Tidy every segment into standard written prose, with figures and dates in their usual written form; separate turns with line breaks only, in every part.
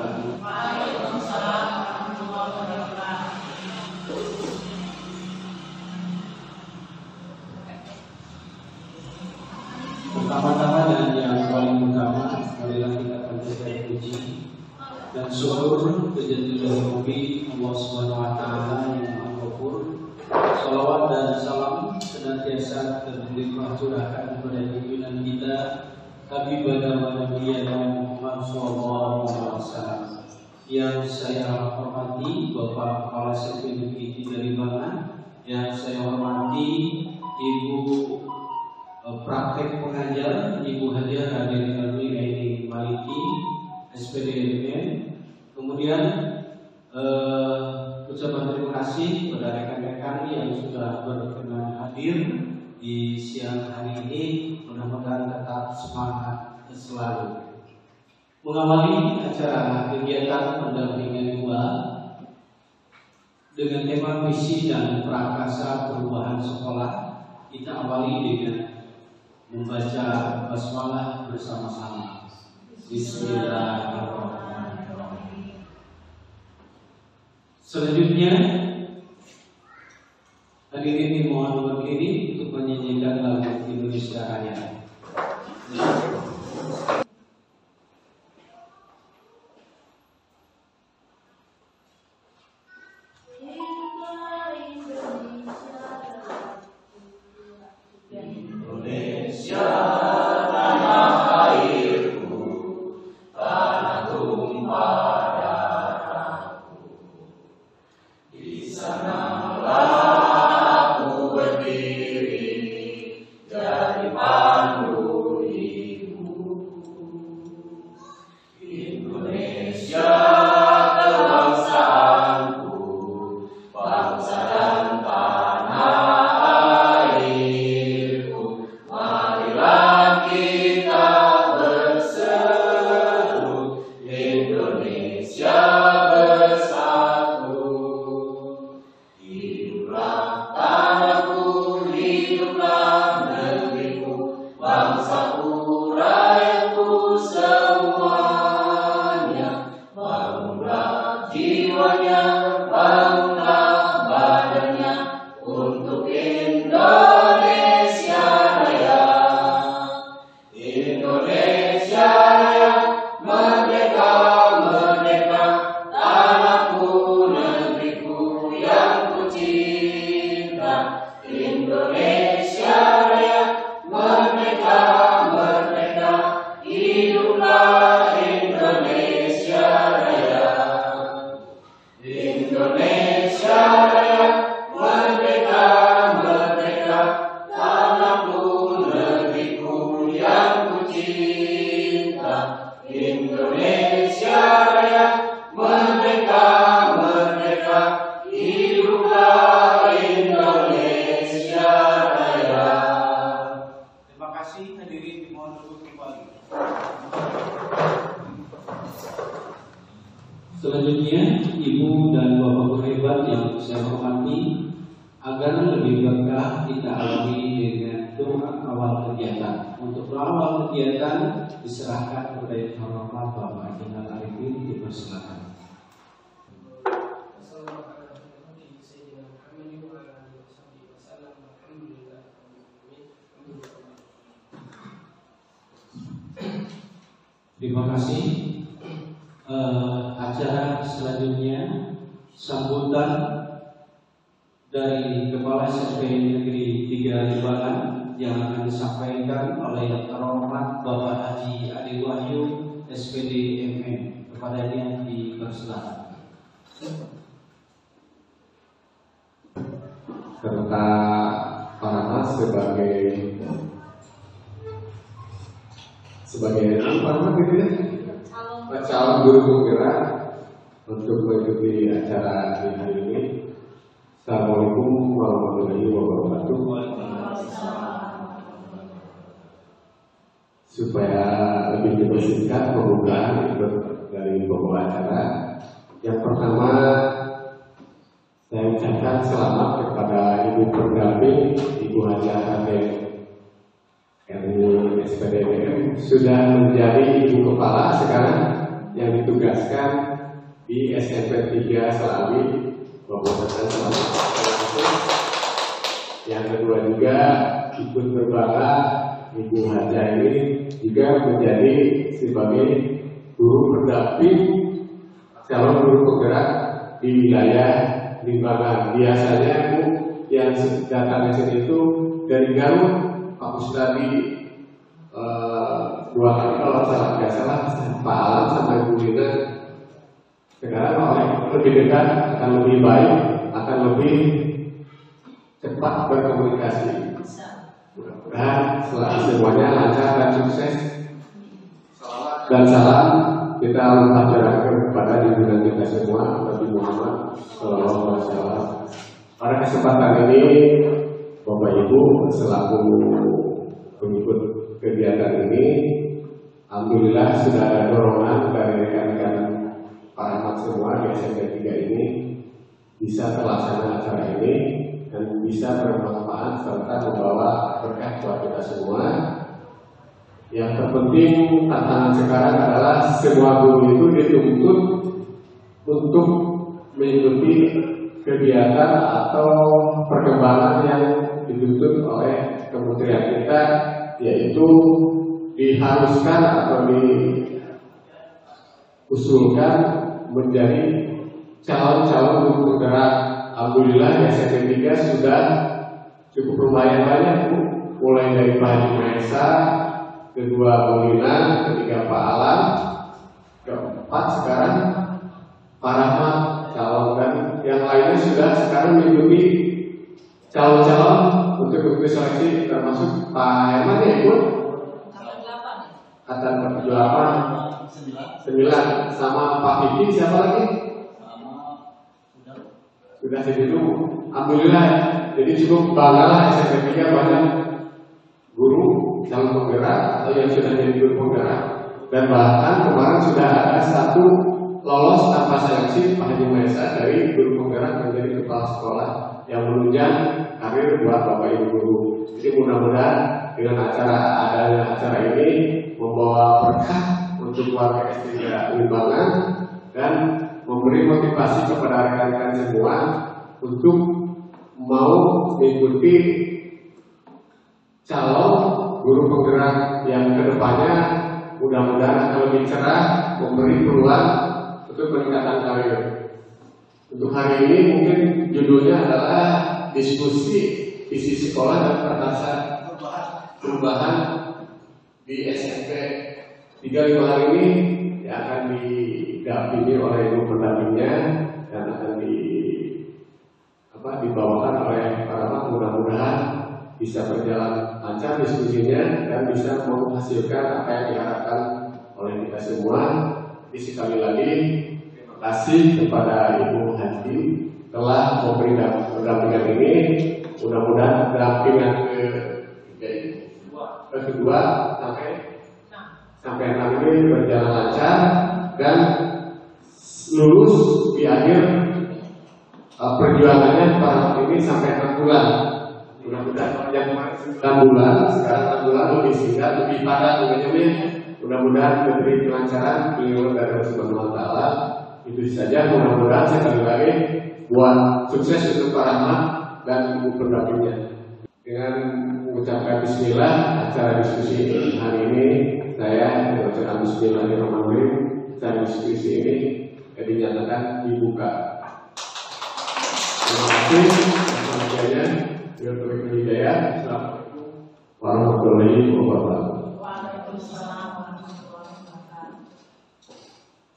wabarakatuh.
Waalaikumsalam warahmatullahi wabarakatuh.
Pertama-tama dan yang paling utama, marilah kita panjatkan puji dan syukur kejadian Nabi Allah Subhanahu wa taala yang Maha Ghafur. Salawat dan salam senantiasa terlimpah curahkan kepada pimpinan kita Habibana wa Nabiyana Muhammad sallallahu alaihi wasallam. Yang saya hormati Bapak Kepala Sekolah Negeri 3 Limbangan, yang saya hormati Ibu praktek pengajar Ibu Hajar Raden Aini Maliki SPDMN. Kemudian ucapan terima kasih kepada rekan-rekan yang sudah berkenan hadir di siang hari ini. Mudah-mudahan tetap semangat selalu. Mengawali acara kegiatan pendampingan 2 dengan tema visi dan prakasa perubahan sekolah, kita awali dengan membaca basmalah bersama-sama. Bismillahirrahmanirrahim. Selanjutnya hadirin dimohon berdiri untuk menyanyikan lagu Indonesia Raya. Selanjutnya, Ibu dan Bapak Guru hebat yang saya hormati, agar lebih berkah kita awali dengan doa awal kegiatan. Untuk doa awal kegiatan diserahkan kepada Yang Terhormat Bapak Jenderal Arifin, dipersilakan. Terima kasih. Acara selanjutnya sambutan dari Kepala SPN Negeri 3 Limbangan yang akan disampaikan oleh Yang Terhormat Bapak Haji Adi Wahyu SPD MM. Kepadanya dipersilakan.
Serta Pak sebagai apa gitu ya? Calon guru penggerak untuk mengikuti acara di hari ini. Assalamualaikum warahmatullahi wabarakatuh. Supaya lebih dibersihkan pembukaan dari pembawa acara, yang pertama saya ucapkan selamat kepada Ibu Pendamping Ibu Hajar Raden RI SPDM sudah menjadi Ibu Kepala sekarang. yang ditugaskan di SMP 3 Selawi, Kabupaten Selawi. Yang kedua juga ikut berbangga Ibu Haja ini juga menjadi sebagai guru pendamping calon guru penggerak di wilayah Limbangan. Biasanya Bu yang datang ke sini itu dari Garut, aku sudah di 2 kali kalau nggak salah Pak Alam sama Ibu Lina. Sekarang oleh lebih dekat akan lebih baik, akan lebih cepat berkomunikasi. Mudah-mudahan semuanya lancar dan sukses. Dan salam kita ajarkan kepada junjungan kita semua Nabi Muhammad SAW. Pada kesempatan ini Bapak Ibu selaku pengikut kegiatan ini, alhamdulillah sudah ada dorongan dari rekan-rekan Pak Ahmad semua di SMP 3 ini bisa terlaksana acara ini dan bisa bermanfaat serta membawa berkah buat kita semua. Yang terpenting tantangan sekarang adalah semua guru itu dituntut untuk mengikuti kegiatan atau perkembangan yang dituntut oleh kementerian kita, yaitu diharuskan atau diusulkan menjadi calon-calon guru penggerak. Alhamdulillah di SMP 3 sudah cukup lumayan banyak Bu, mulai dari Pak Haji Maesa, kedua Bolina, ketiga Pak Alam, keempat sekarang Pak Rahmat calon, dan yang lainnya sudah sekarang mengikuti calon-calon untuk mengikuti seleksi, termasuk Pak Herman ya Bu, kata 9 sama Pak Vicky, siapa lagi? Sudah sini dulu. Alhamdulillah, jadi cukup banggalah SMP 3 banyak guru calon penggerak atau yang sudah jadi guru penggerak, dan bahkan kemarin sudah ada satu lolos tanpa seleksi Pak Haji Maesa dari guru penggerak menjadi kepala sekolah yang menunjang karir buat Bapak Ibu guru. Jadi mudah-mudahan dengan adanya acara ini membawa berkah untuk warga S3 Limbangan dan memberi motivasi kepada rekan-rekan semua untuk mau mengikuti calon guru penggerak yang kedepannya mudah-mudahan akan lebih cerah, memberi peluang untuk peningkatan karir. Untuk hari ini mungkin judulnya adalah diskusi visi sekolah dan petasan perubahan di SMP 3 Limbangan ini yang akan didampingi oleh ibu pendampingnya dan akan dibawakan oleh para Pak. Mudah-mudahan bisa berjalan lancar diskusinya dan bisa menghasilkan apa yang diharapkan oleh kita semua. Jadi sekali lagi terima kasih kepada Ibu Haji telah memberi pendampingan ini. Mudah-mudahan pendampingan kedua sampai hari ini berjalan lancar dan lulus di akhir perjuangannya para ini sampai 6 bulan. Mudah-mudahan yang 9 bulan, sekarang 6 bulan lebih singkat, lebih padat, mudah-mudahan diberi kelancaran beliau dari Allah Subhanahu wa Ta'ala. Itu saja, mudah-mudahan sekali lagi buat sukses untuk Pak Rahmat dan ibu pendampingnya. Dengan mengucapkan Bismillah, acara diskusi ini hari ini saya mengucapkan Bismillahirrahmanirrahim. Acara diskusi ini dinyatakan dibuka. Terima kasih atas Assalamualaikum warahmatullahi wabarakatuh.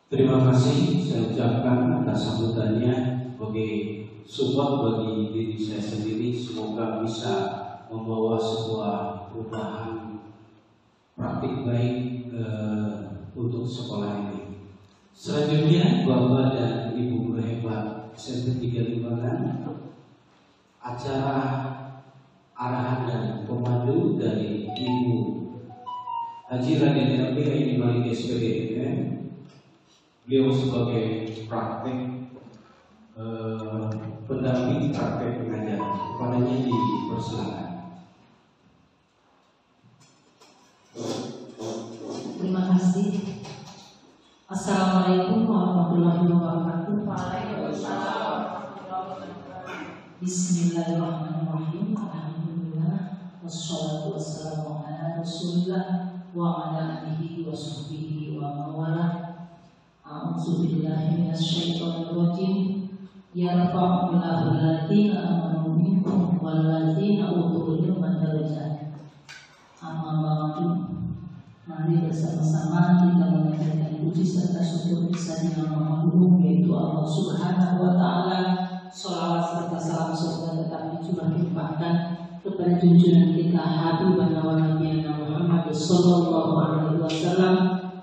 Terima kasih saya ucapkan atas sambutannya sebagai support bagi diri saya sendiri. Semoga bisa membawa sebuah perubahan praktik baik untuk sekolah ini. Selanjutnya Bapak dan Ibu guru hebat SMP 3 Limbangan, acara arahan dan pemandu dari Ibu Haji Raden LP ini Malik SPDN. Beliau sebagai praktek pendamping praktek pengajar, kepadanya dipersilakan.
Terima kasih. Assalamualaikum warahmatullahi wabarakatuh.
Waalaikumsalam warahmatullahi wabarakatuh.
Bismillahirrahmanirrahim. Alhamdulillah wassalatu wassalamu ala Rasulillah wa ala alihi wa sahbihi wa mawalah. A'udzu billahi minasyaitonir rajim. Yarfa'u Allahu alladziina aamanu minkum wal ladziina utul ilma darajat. Amma ba'du. Mari bersama-sama kita menyanyikan puji serta syukur kepada Yang Maha Agung, yaitu Allah Subhanahu wa Ta'ala. Sholawat serta salam semoga tetap dicurahkan kepada junjungan kita Habibana wa Nabiyana Muhammad sallallahu alaihi wasallam,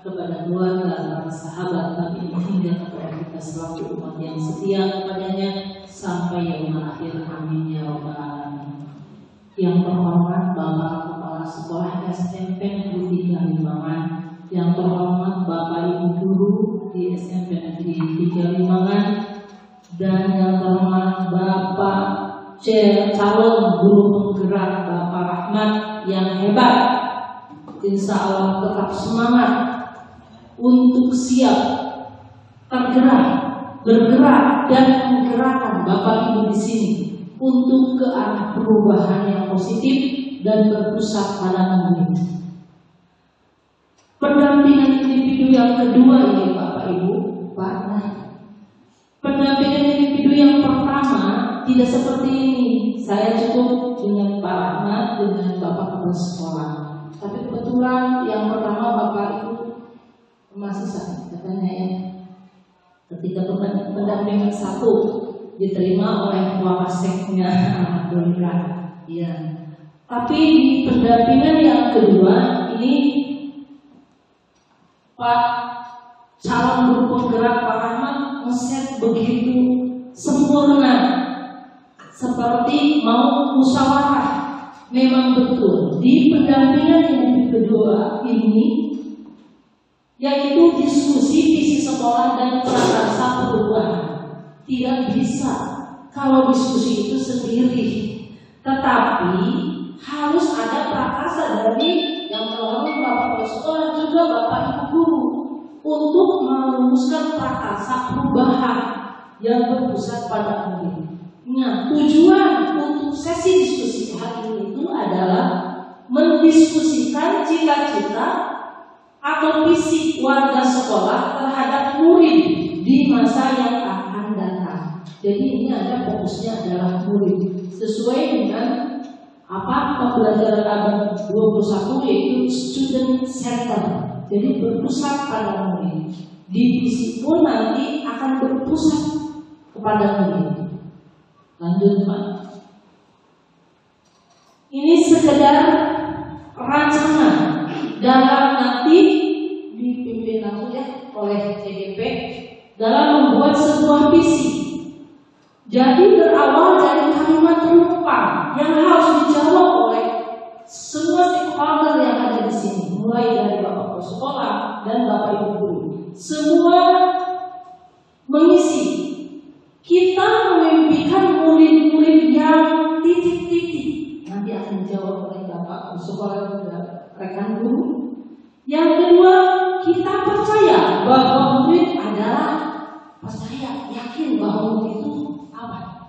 kepada keluarga, para sahabat, tabi'in hingga kepada kita selaku umat yang setia kepadanya sampai yaumul akhir. Amin ya rabbal alamin. Yang terhormat Bapak Kepala Sekolah SMP Negeri 3 Limangan, yang terhormat Bapak Ibu Guru di SMP Negeri 3 Limangan, dan yang terhormat Bapak calon guru penggerak Bapak Rahmat yang hebat. Insya Allah tetap semangat untuk siap tergerak, bergerak dan menggerakkan Bapak Ibu di sini untuk ke arah perubahan yang positif dan berpusat pada momen. Pendampingan individu yang kedua ini Bapak Ibu, pendampingan individu yang pertama tidak seperti ini. Saya cukup dengan Pak Rahmat, dengan Bapak Kepala Sekolah. Tapi kebetulan yang pertama Bapak Ibu masih sakit katanya ya. Ketika pendampingan satu diterima oleh Wapaseknya, alhamdulillah. Ya. Tapi di pendampingan yang kedua ini Pak calon guru penggerak Pak Rahmat ngeset begitu sempurna, seperti mau musyawarah. Memang betul di pendampingan yang kedua ini, yaitu diskusi visi sekolah dan prakarsa perubahan. Tidak bisa kalau diskusi itu sendiri, tetapi harus ada prakarsa dari yang terhormat Bapak Kepala Sekolah juga Bapak Ibu Guru untuk merumuskan prakarsa perubahan yang berpusat pada murid. Nah, tujuan untuk sesi diskusi hari ini itu adalah mendiskusikan cita-cita atau visi warga sekolah terhadap murid di masa yang akan datang. Jadi ini ada fokusnya adalah murid sesuai dengan pembelajaran abad 21, yaitu student center. Jadi berpusat pada murid. Divisi pun nanti akan berpusat kepada murid. Lanjut Pak. Ini sekedar rencana dalam nanti dipimpin langsung ya oleh CGP dalam membuat sebuah visi. Jadi berawal dari kalimat rumpang yang harus dijawab oleh semua stakeholder yang ada di sini, mulai dari Bapak Kepala Sekolah dan Bapak Ibu Guru. Semua mengisi. Kita memimpikan murid-murid yang titik-titik. Nanti akan dijawab oleh Bapak Kepala Sekolah dan rekan guru. Yang kedua, kita percaya bahwa murid adalah percaya, yakin bahwa murid itu apa.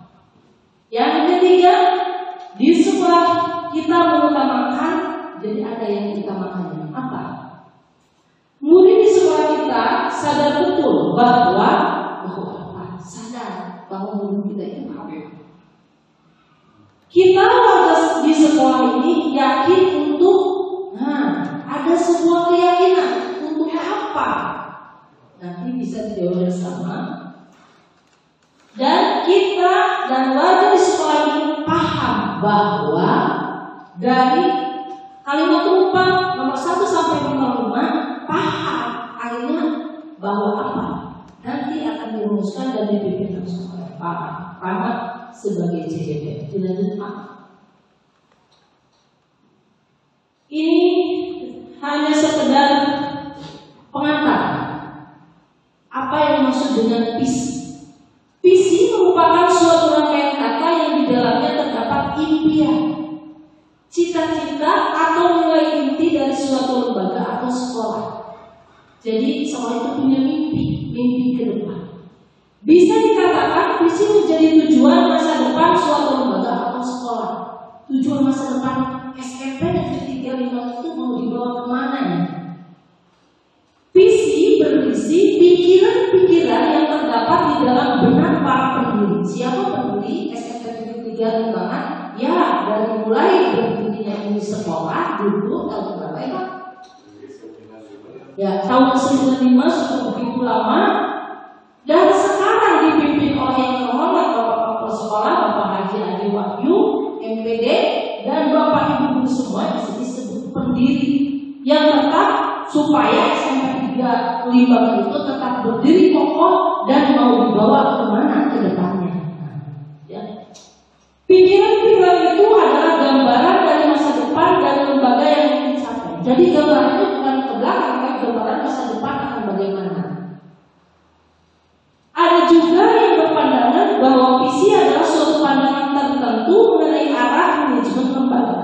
Yang ketiga, di sekolah kita mengutamakan, jadi ada yang diutamakannya apa? Murid di sekolah kita sadar betul bahwa sadar bahwa murid kita itu apa. Kita warga di sekolah ini yakin untuk ada sebuah keyakinan untuk apa? Nanti bisa dijawab bersama. Dan kita dan warga di sekolah ini paham bahwa dari kalimat rumpang nomor 1 sampai nomor 5 paham akhirnya bahwa apa? Nanti akan dirumuskan dan dipimpin langsung oleh Pak Rahmat sebagai CGP. Dilanjut Pak. Ini hanya sekedar pengantar. Apa yang dimaksud dengan visi? Visi merupakan suatu rangkaian kata yang di dalamnya terdapat impian, cita-cita atau nilai inti dari suatu lembaga atau sekolah. Jadi sekolah itu punya mimpi. peduli. Siapa peduli SMP Negeri 3 Limbangan? Ya, dari mulai berdirinya ini sekolah dulu tahun berapa ya Pak? Ya, tahun 95 sudah begitu lama. Dan sekarang dipimpin oleh yang terhormat Bapak Kepala Sekolah, Bapak Haji Adi Wahyu, MPD, dan Bapak Ibu guru semua disebut pendiri yang tetap supaya SMP 3 Limbangan itu tetap berdiri kokoh dan mau dibawa kemana ke depannya. Ya. Pikiran-pikiran itu adalah gambaran dari masa depan dari lembaga yang ingin dicapai. Jadi gambaran itu bukan ke belakang, tapi gambaran masa depan akan bagaimana. Ada juga yang berpandangan bahwa visi adalah suatu pandangan tertentu mengenai arah manajemen lembaga.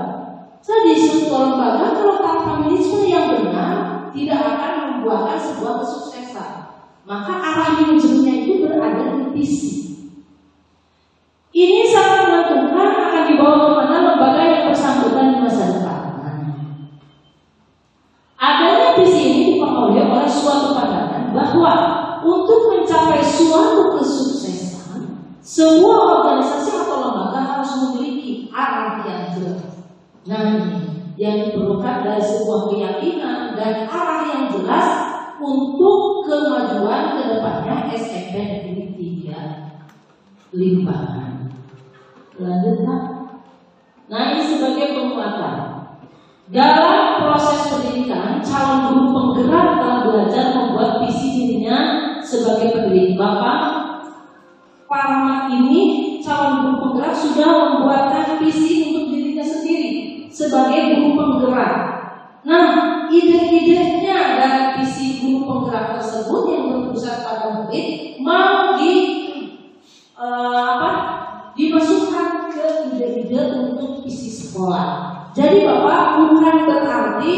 Jadi sebuah lembaga kalau tanpa manajemen yang benar tidak akan membuahkan sebuah kesuksesan. Maka arah manajemennya itu berada di visi. Ini sangat menentukan akan dibawa kemana lembaga yang bersangkutan di masa depan. Adanya visi ini dipengaruhi oleh suatu pandangan bahwa untuk mencapai suatu kesuksesan, sebuah organisasi atau lembaga harus memiliki arah yang jelas. Nah, ini yang diperlukan dari sebuah keyakinan dan arah yang jelas untuk kemajuan ke depannya SMP Negeri 3 Limbangan. Lanjutkan. Nah, ini sebagai penguatan. Dalam proses pendidikan, calon guru penggerak telah belajar membuat visi dirinya sebagai pendidik. Bapak Pak Rahmat ini calon guru penggerak sudah membuatkan visi untuk dirinya sendiri sebagai guru penggerak. Nah, ide-idenya dari visi guru penggerak tersebut yang berpusat pada murid mau dimasukkan ke ide-ide untuk visi sekolah. Jadi Bapak bukan berarti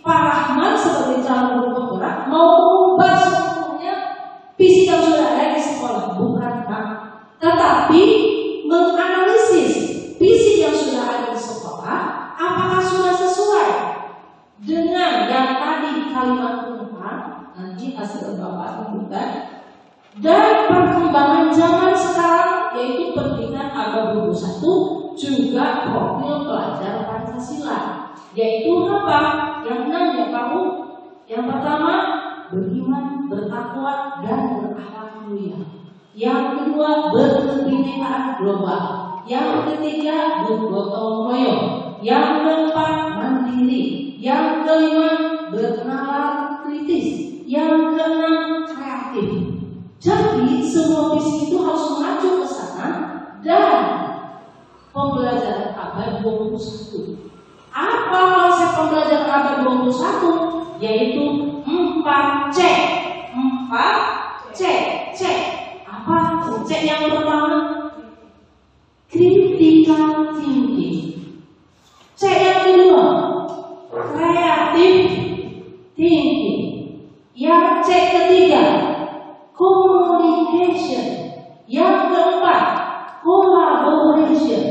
Pak Rahmat sebagai calon guru penggerak mau mengubah sepenuhnya visi yang sudah ada di sekolah, bukan Pak. Tetapi menganalisis visi yang sudah ada di sekolah, apakah sudah sesuai dengan yang tadi kalimat penumpang, nanti hasil Bapak tunjukkan, dan perkembangan zaman sekarang yaitu pendidikan abad 21 juga profil pelajar Pancasila, yaitu apa? Yang 6 ya kamu. Yang pertama beriman, bertakwa dan berakhlak mulia. Yang kedua berkebinekaan global. Yang ketiga bergotong royong. Yang keempat mandiri. Yang kelima bernalar kritis. Yang keenam kreatif. Jadi semua visi itu harus mengacu ke sana dan pembelajaran abad 21. Apa konsep pembelajaran abad 21? Yaitu 4C. 4C. C. Apa? C yang pertama critical thinking. C yang kedua creative thinking. Yang C ketiga communication. Yang keempat collaboration.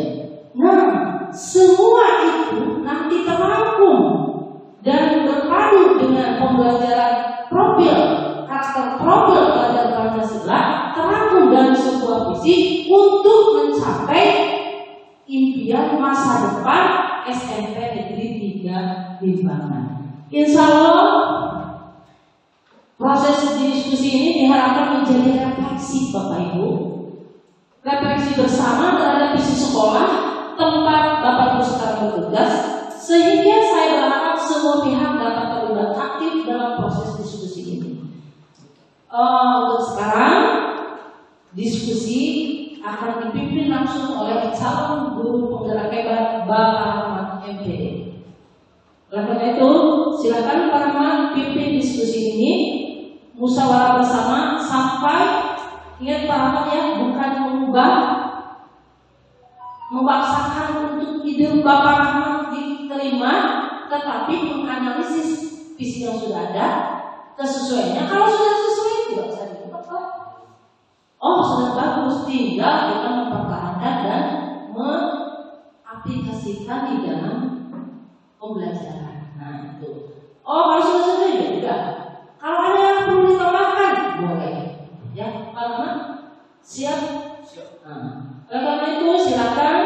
Nah, semua itu nanti terangkum dan berpadu dengan pembelajaran profil karakter profil pelajar Pancasila, terangkum dalam sebuah visi untuk mencapai impian masa depan SMP Negeri 3 Limbangan. Insya Allah proses diskusi ini diharapkan menjadi refleksi Bapak Ibu, refleksi bersama terhadap visi sekolah tempat Bapak Ibu sekarang bertugas, sehingga saya berharap semua pihak dapat terlibat aktif dalam proses diskusi ini. Untuk sekarang diskusi akan dipimpin langsung oleh calon guru penggerak hebat Bapak Rahmat MPD. Oleh karena itu, silakan Pak Rahmat pimpin diskusi ini, musyawarah bersama sampai, ingat Pak Rahmat ya, bukan mengubah, memaksakan untuk ide Bapak Rahmat diterima, tetapi menganalisis visi yang sudah ada, kesesuaiannya. Kalau sudah sesuai tidak usah diubah kok. Oh sudah bagus, tinggal kita mempertahankan dan mengaplikasikan di dalam pembelajaran. Nah itu. Oh kalau sudah sesuai ya udah. Kalau ada yang perlu ditambahkan boleh. Ya Pak Rahmat siap. Nah, karena itu silakan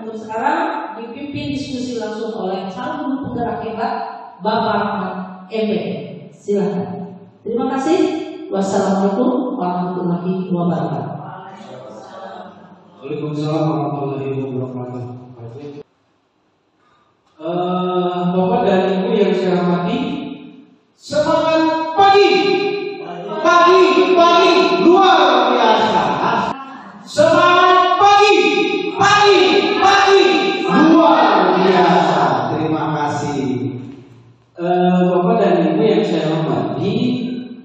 untuk sekarang dipimpin diskusi langsung oleh calon guru penggerak hebat Bapak Rahmat MB. Silakan. Terima kasih. Wassalamualaikum warahmatullahi wabarakatuh.
Waalaikumsalam warahmatullahi wabarakatuh. Bapak dan Ibu yang saya hormati, semangat pagi, pagi luar biasa. Semangat pagi luar biasa. Terima kasih. Bapak dan Ibu yang saya hormati,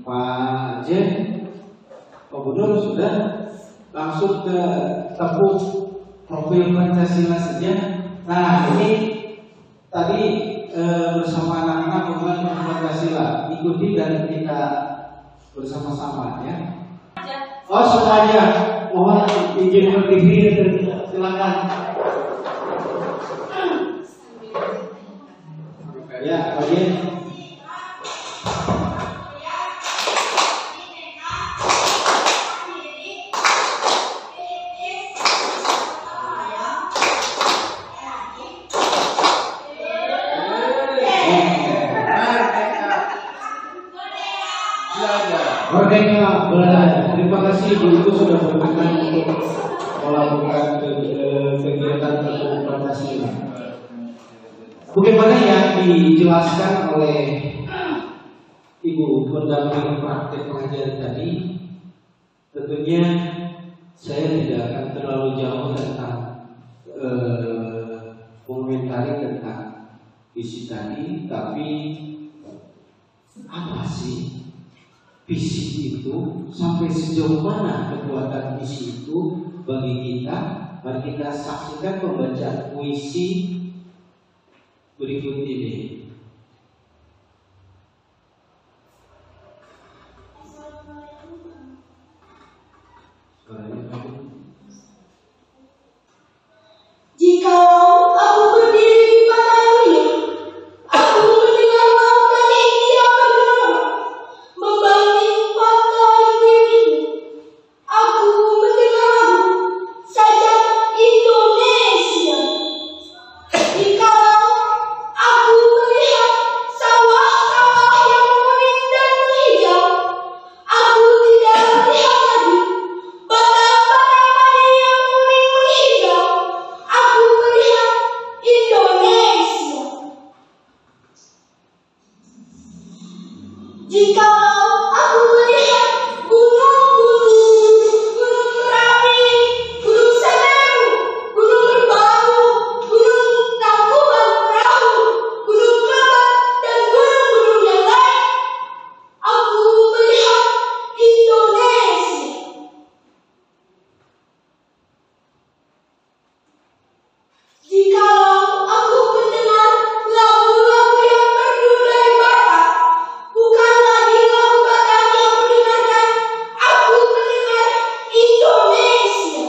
Pak Jen, Pak Bunur sudah langsung ke tepuk profil Pancasila saja. Nah, ini tadi bersama anak-anak membangun Pancasila, ikuti dan kita bersama-sama ya. Oh semuanya, mohon izin berdiri, silakan. Ya, Pak Jen. Merdeka belajar. Terima kasih Ibu sudah berkenan untuk melakukan kegiatan untuk Pancasila. Bagaimana yang dijelaskan oleh Ibu pendamping praktek pengajaran tadi, tentunya saya tidak akan terlalu jauh tentang mengomentari tentang visi tadi, tapi apa sih visi itu, sampai sejauh mana kekuatan visi itu bagi kita? Mari kita saksikan pembacaan puisi berikut ini.
Jikalau aku berdiri di Batavia, aku mendengar laut dan India bergema, membanding pantai biru. Aku mendengar lagu sajak Indonesia. Jikalau aku melihat sawah-sawah yang kuning dan menghijau, aku tidak melihat lagi batang-batang padi yang kuning menghijau. Aku melihat Indonesia. Jikalau aku melihat gunung-gunung, gunung Merapi, gunung Semeru, gunung Merbabu, gunung Tangkuban Perahu, gunung Kelabat, dan gunung-gunung yang lain, aku melihat Indonesia. Jikalau aku mendengar lagu-lagu yang merdu dari barat, bukan lagi lagu Batak yang mendengarkan, aku mendengar Indonesia.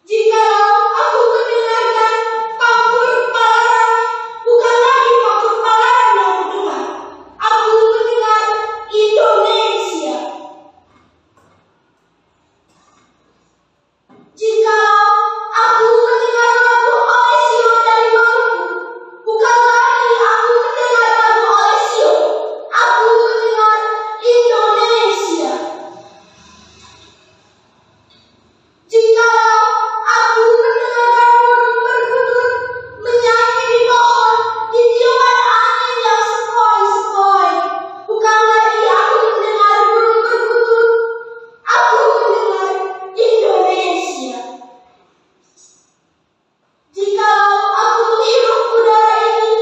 Jikalau aku mendengarkan Pakur Palaran, bukan lagi Pakur Palaran yang mendengar, aku mendengar Indonesia. Jikalau aku mendengar lagu Alessio dari Maluku, bukan lagi aku mendengar lagu Alessio, aku mendengar Indonesia. Jikalau aku mendengarkan burung perkutut menyanyi di pohon, ditiupkan angin yang sepoi-sepoi, bukan lagi aku mendengar burung perkutut, aku mendengar Indonesia. Jikalau aku menghirup udara ini,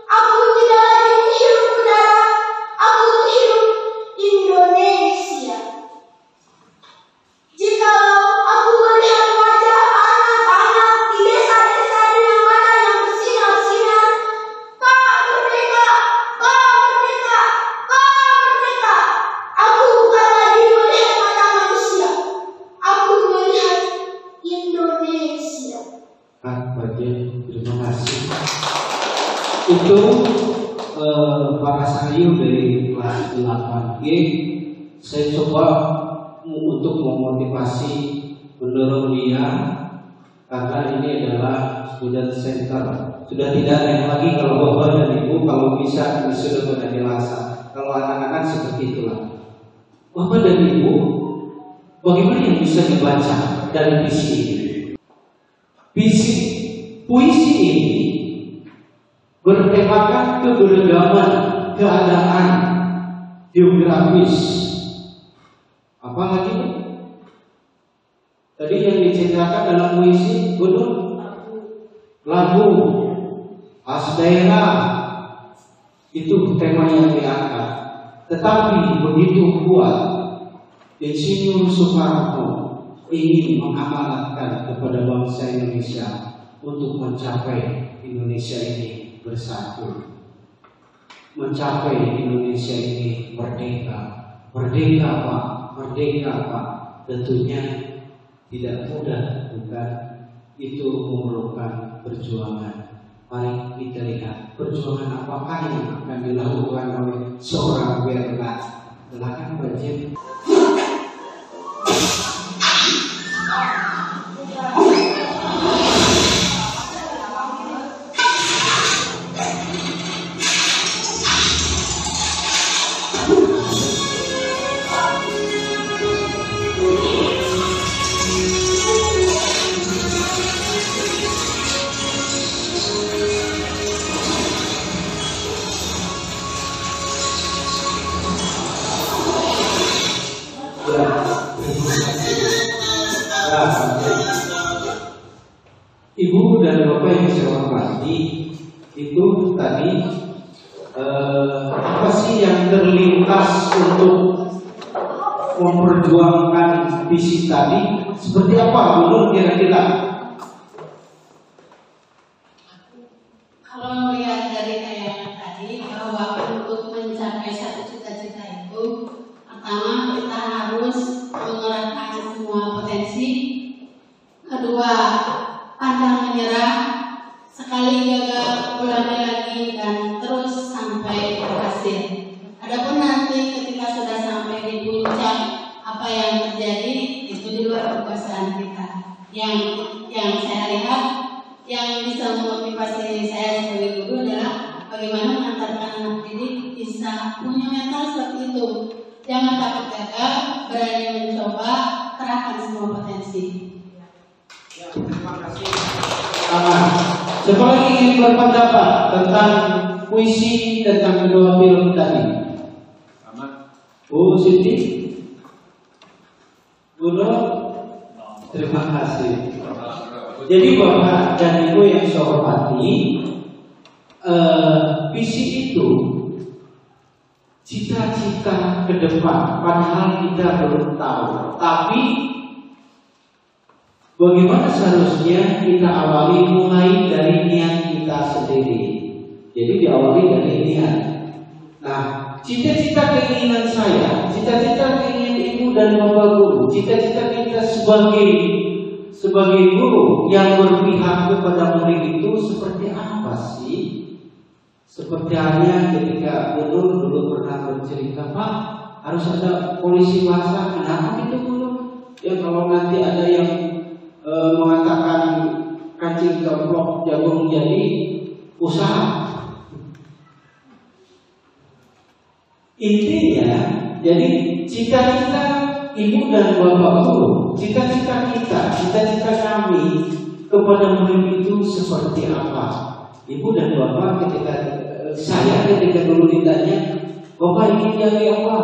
aku tidak lagi menghirup udara, aku menghirup Indonesia. Jikalau aku melihat wajah anak-anak di desa-desa dengan mata yang bersinar-sinar, Pak Merdeka, Pak Merdeka, Pak Merdeka, aku bukan lagi melihat mata manusia, aku melihat Indonesia.
Pak Jen, terima kasih. Itu Pak Sayu dari kelas 8G. Saya coba untuk memotivasi, mendorong dia, karena ini adalah student center. Sudah tidak ada lagi kalau bapak dan ibu kalau bisa sudah pada dewasa. Kalau anak-anak seperti itulah. Bapak dan ibu, bagaimana yang bisa dibaca dari visi ini? Puisi ini bertemakan keberagaman keadaan geografis. Apa lagi? Tadi yang diceritakan dalam puisi gunung, lagu, khas daerah, itu tema yang diangkat. Tetapi begitu kuat, Insinyur Soekarno ingin mengamanatkan kepada bangsa Indonesia untuk mencapai Indonesia ini bersatu, mencapai Indonesia ini merdeka. Merdeka Pak, merdeka Pak. Tentunya tidak mudah, bukan? Itu memerlukan perjuangan. Mari kita lihat perjuangan apakah yang akan dilakukan oleh seorang Bernard. Silakan Pak Jim. Ibu dan Bapak yang saya hormati, itu tadi apa sih yang terlintas untuk memperjuangkan visi tadi? Seperti apa menurut kira-kira?
Kalau melihat dari tayangan tadi bahwa untuk mencapai satu cita-cita itu, pertama kita harus mengerahkan semua potensi. Kedua, pantang menyerah, sekali gagal ulangi lagi dan terus sampai berhasil. Adapun nanti ketika sudah sampai di puncak, apa yang terjadi itu di luar kekuasaan kita. Yang saya lihat, yang bisa memotivasi saya sebagai guru adalah bagaimana mengantarkan anak didik bisa punya mental seperti itu. Jangan takut gagal, berani mencoba, kerahkan semua potensi.
Terima kasih. Siapa lagi ingin berpendapat tentang puisi tentang kedua film tadi? Bu Siti, Guru, terima kasih. Jadi Bapak dan Ibu yang saya hormati, visi itu cita-cita ke depan, padahal kita belum tahu. Tapi bagaimana seharusnya kita awali mulai dari niat kita sendiri. Jadi diawali dari niat. Nah, cita-cita keinginan saya, cita-cita keinginan ibu dan bapak guru, cita-cita kita sebagai guru yang berpihak kepada murid itu seperti apa sih? Seperti halnya ketika guru dulu pernah bercerita, Pak, harus ada polisi bahasa. Kenapa gitu guru? Ya kalau nanti ada yang mengatakan kancing kelompok jagung jadi usaha. Intinya, jadi cita-cita ibu dan bapak guru, cita-cita kita, cita-cita kami kepada murid itu seperti apa? Ibu dan bapak ketika dulu ditanya, bapak ingin jadi apa?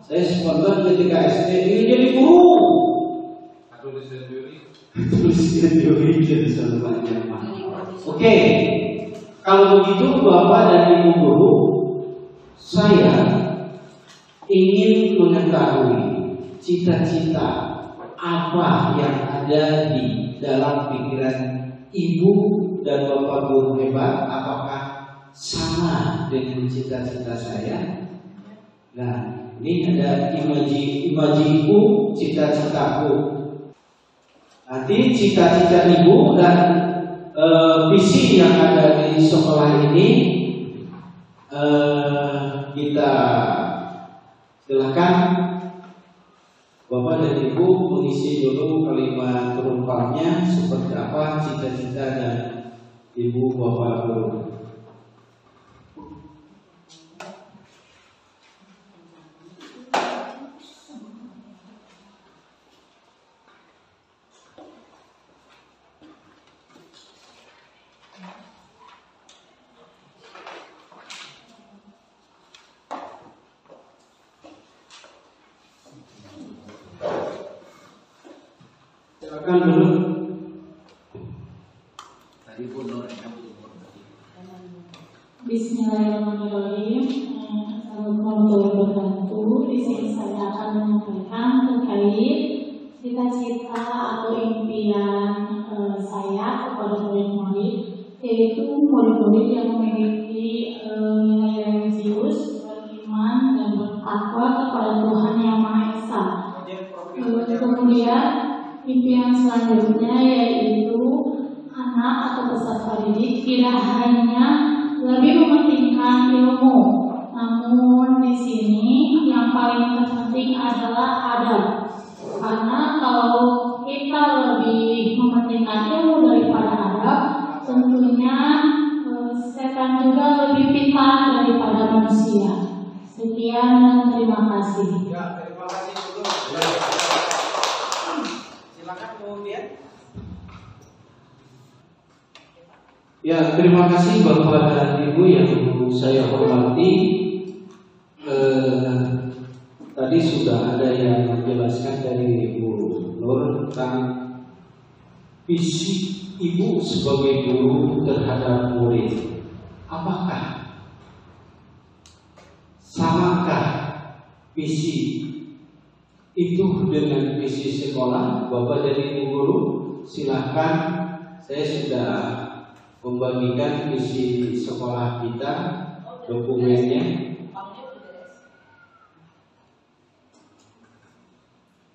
Saya spontan ketika SD ingin jadi guru. Oke, kalau begitu bapak dan ibu guru, saya ingin mengetahui cita-cita apa yang ada di dalam pikiran ibu dan bapak guru hebat. Apakah sama dengan cita-cita saya? Nah, ini ada imajiku, cita-citaku. Nanti cita-cita ibu dan visi yang ada di sekolah ini kita silakan Bapak isi dulu kalimat penumpangnya seperti apa cita-cita dan ibu bapak guru. Silakan dulu.
Bismillahirrahmanirrahim. Assalamualaikum warahmatullahi wabarakatuh. Di sini saya akan menyampaikan terkait cita-cita atau impian saya kepada murid-murid, yaitu murid-murid yang memiliki nilai religius, beriman dan bertakwa kepada Tuhan Yang Maha Esa. Kemudian impian selanjutnya yaitu anak atau peserta didik tidak hanya lebih mementingkan ilmu, namun di sini yang paling terpenting adalah adab. Karena kalau kita lebih mementingkan ilmu daripada adab, tentunya setan juga lebih pintar daripada manusia. Sekian dan terima kasih.
Ya, terima kasih dulu. Silakan kemudian.
Ya, terima kasih Bapak dan Ibu yang saya hormati. Tadi sudah ada yang menjelaskan dari Ibu Nur tentang visi Ibu sebagai guru terhadap murid. Apakah samakah visi itu dengan visi sekolah? Bapak jadi Ibu guru, silahkan. Saya sudah membagikan visi sekolah kita, dokumennya.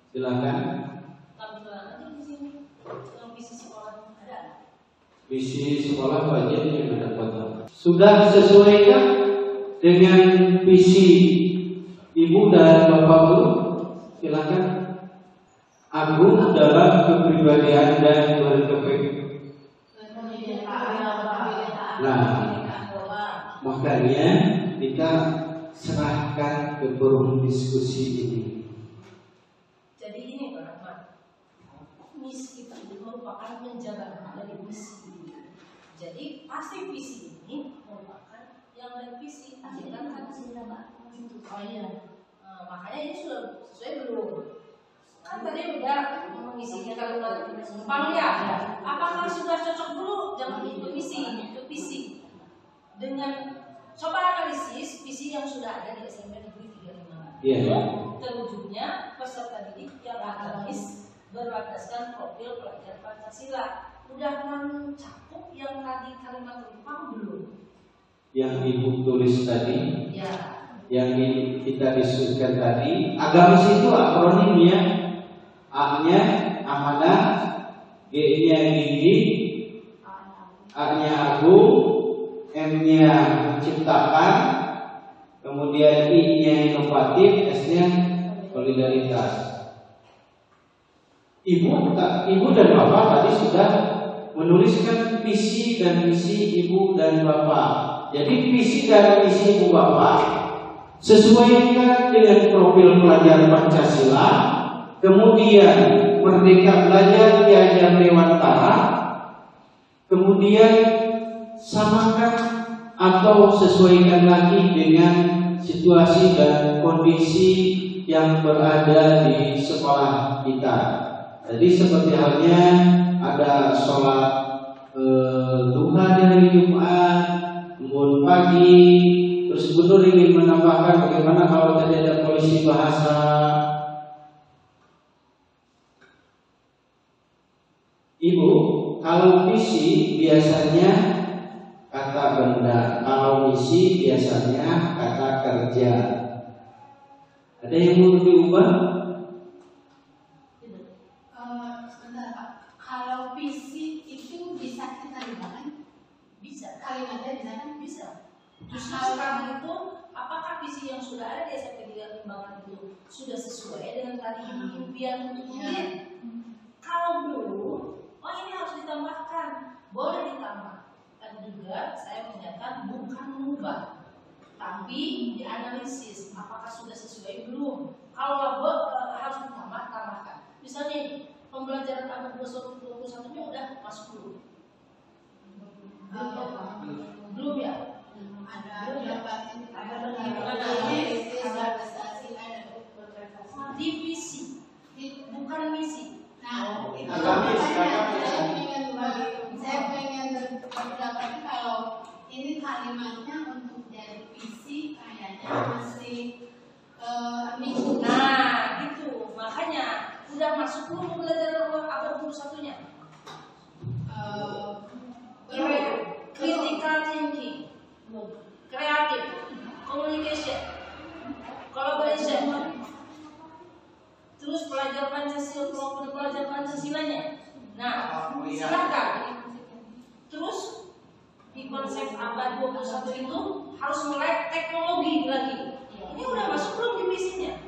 Silakan. Visi sekolah budget yang ada potong. Sudah sesuaikah dengan visi Ibu dan Bapak Guru? Silakan. Agung dalam kepribadian dan Nah, makanya kita serahkan ke forum diskusi ini.
Jadi ini Pak Rahmat, misi kita itu merupakan penjagaan dari misi ini. Jadi pasti visi ini merupakan yang revisi. Tadi kan hasilnya Pak. Oh iya. Makanya ini sudah sesuai belum? Kan tadi udah mengisinya kalimat numpang ya. Apakah sudah cocok dulu? Jangan itu visi. Dengan coba analisis visi yang sudah ada di SMP Negeri 35.
Iya.
Terwujudnya peserta didik yang agamis berlandaskan profil pelajar Pancasila. Udah mencakup yang tadi kalimat numpang belum? Yang
Ibu tulis tadi.
Ya.
Yang kita diskusikan tadi, agamis itu akronimnya. A-nya amanah, G-nya gigi, A-nya agung, M-nya menciptakan, kemudian I-nya inovatif, S-nya solidaritas. Ibu dan Bapak tadi sudah menuliskan visi dan misi Ibu dan Bapak. Jadi visi dan misi Ibu Bapak sesuaikan dengan profil pelajar Pancasila, kemudian Merdeka Belajar Ki Hajar Dewantara, kemudian samakan atau sesuaikan lagi dengan situasi dan kondisi yang berada di sekolah kita. Jadi seperti halnya ada sholat duha di hari Jumat, bangun pagi. Terus Gubernur ingin menambahkan bagaimana kalau tadi ada polisi bahasa. Ibu, kalau visi biasanya kata benda, kalau misi biasanya kata kerja. Ada yang mau diubah?
Sebentar Pak, kalau visi itu bisa kita ubahkan? Bisa, kalimatnya bisa kan? Bisa.
Justru sekarang itu, apakah visi yang sudah ada di SMP 35 itu sudah sesuai dengan tadi impian untuk murid. Kalau belum, oh ini harus ditambahkan, boleh ditambah. Dan juga saya menyatakan bukan mengubah, tapi dianalisis apakah sudah sesuai belum. Kalau harus tambahkan. Misalnya ini, pembelajaran abad 21-nya udah masuk belum? Belum ya? Divisi, bukan misi.
Nah, itu saya pengen berpendapat kalau ini kalimatnya untuk jadi visi kayaknya masih minggu.
Nah, gitu. Makanya udah masuk belum pembelajaran abad 21-nya? Critical thinking, kreatif, communication, collaboration, terus pelajar Pancasila, pelajar Pancasilanya. Nah, silakan. Terus di konsep abad 21 itu harus melek teknologi lagi. Ini udah masuk belum divisinya?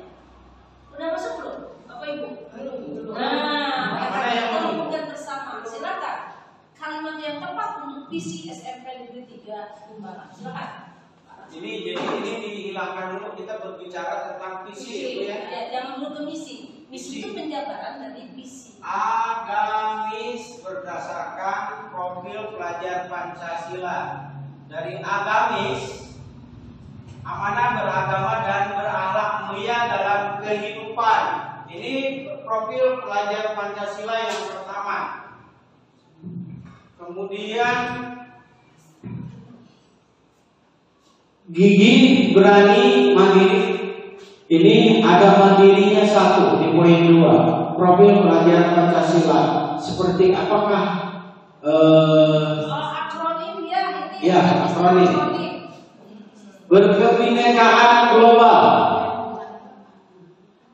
Udah masuk belum, Bapak Ibu? Belum. Nah, kita rumuskan bersama. Silakan. Kalimat yang tepat untuk visi SMK Negeri 3 Limbangan. Silakan.
Jadi ini dihilangkan dulu, kita berbicara tentang visi ya.
Jangan dulu ke misi. Misi itu penjabaran dari visi.
Agamis berdasarkan profil pelajar Pancasila. Dari agamis, amanah beragama dan berakhlak mulia dalam kehidupan. Ini profil pelajar Pancasila yang pertama. Kemudian
gigih, berani, mandiri. Ini ada mandirinya satu di poin 2. Profil pelajar Pancasila seperti apakah?
Akronim ya.
Ya, akronim. Berkebinekaan global.